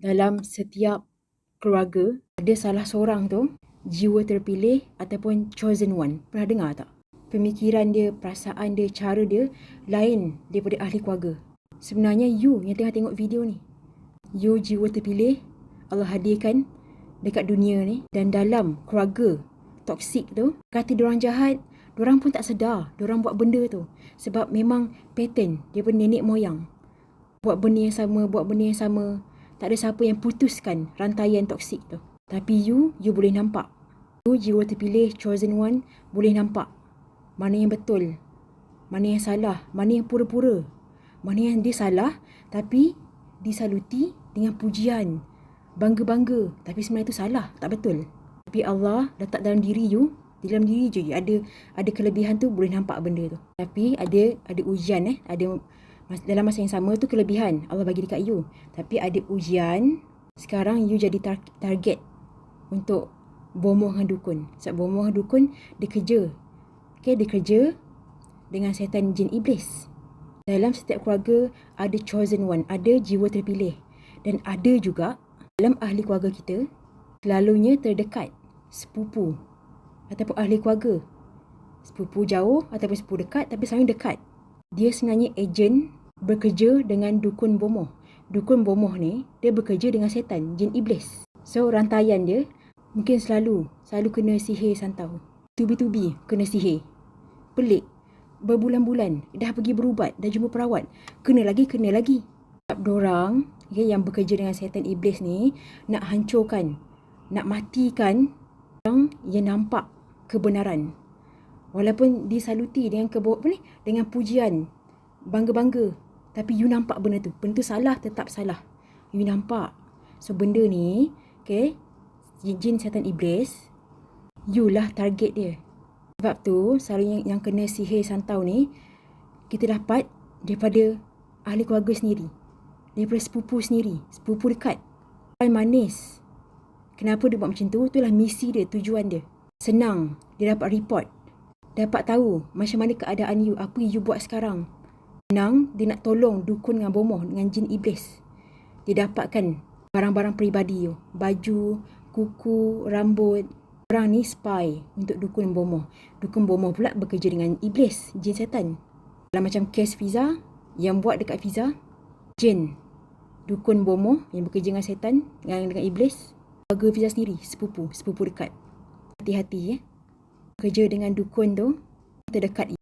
dalam setiap keluarga ada salah seorang tu jiwa terpilih ataupun chosen one. Pernah dengar tak? Pemikiran dia, perasaan dia, cara dia lain daripada ahli keluarga. Sebenarnya you yang tengah tengok video ni, you jiwa terpilih Allah hadirkan dekat dunia ni. Dan dalam keluarga toksik tu, kata diorang jahat, diorang pun tak sedar diorang buat benda tu. Sebab memang pattern daripada nenek moyang. Buat benda yang sama, buat benda yang sama. Tak ada siapa yang putuskan rantaian toksik tu. Tapi you boleh nampak. You jiwa terpilih, chosen one, boleh nampak mana yang betul, mana yang salah, mana yang pura-pura, mana yang dia salah tapi disaluti dengan pujian, bangga-bangga, tapi sebenarnya itu salah, tak betul. Tapi Allah letak dalam diri you, dalam diri je ada kelebihan tu, boleh nampak benda tu. Tapi ada ujian ada dalam masa yang sama tu kelebihan Allah bagi dekat you. Tapi ada ujian, sekarang you jadi target untuk bomoh dengan dukun. Sebab bomoh dengan dukun dia kerja. Dia kerja dengan setan jin iblis. Dalam setiap keluarga ada chosen one, ada jiwa terpilih. Dan ada juga dalam ahli keluarga kita, selalunya terdekat, sepupu ataupun ahli keluarga. Sepupu jauh ataupun sepupu dekat, tapi selalu dekat. Dia sebenarnya ejen bekerja dengan dukun bomoh. Dukun bomoh ni, dia bekerja dengan setan, jin iblis. So rantaian dia mungkin selalu kena sihir santau. Tubi-tubi kena sihir. Pelik. Berbulan-bulan dah pergi berubat, dah jumpa perawat, kena lagi. Sebab dorang yang bekerja dengan setan iblis ni nak hancurkan, nak matikan orang yang nampak kebenaran. Walaupun disaluti dengan dengan pujian, bangga-bangga, tapi you nampak benda tu salah, tetap salah. You nampak. So benda ni, jin setan iblis, you lah target dia. Sebab tu selalu yang kena sihir santau ni kita dapat daripada ahli keluarga sendiri, daripada sepupu sendiri, sepupu dekat. Manis. Kenapa dia buat macam tu? Itulah misi dia, tujuan dia. Senang dia dapat report, dapat tahu macam mana keadaan you, apa you buat sekarang. Senang dia nak tolong dukun dengan bomoh, dengan jin iblis. Dia dapatkan barang-barang peribadi you, baju, kuku, rambut. Orang ni spy untuk dukun bomoh. Dukun bomoh pula bekerja dengan iblis, jin setan. Dalam macam kes Fiza, yang buat dekat Fiza, jin, dukun bomoh yang bekerja dengan setan, dengan iblis. Keluarga Fiza sendiri, sepupu dekat. Hati-hati kerja dengan dukun tu terdekat.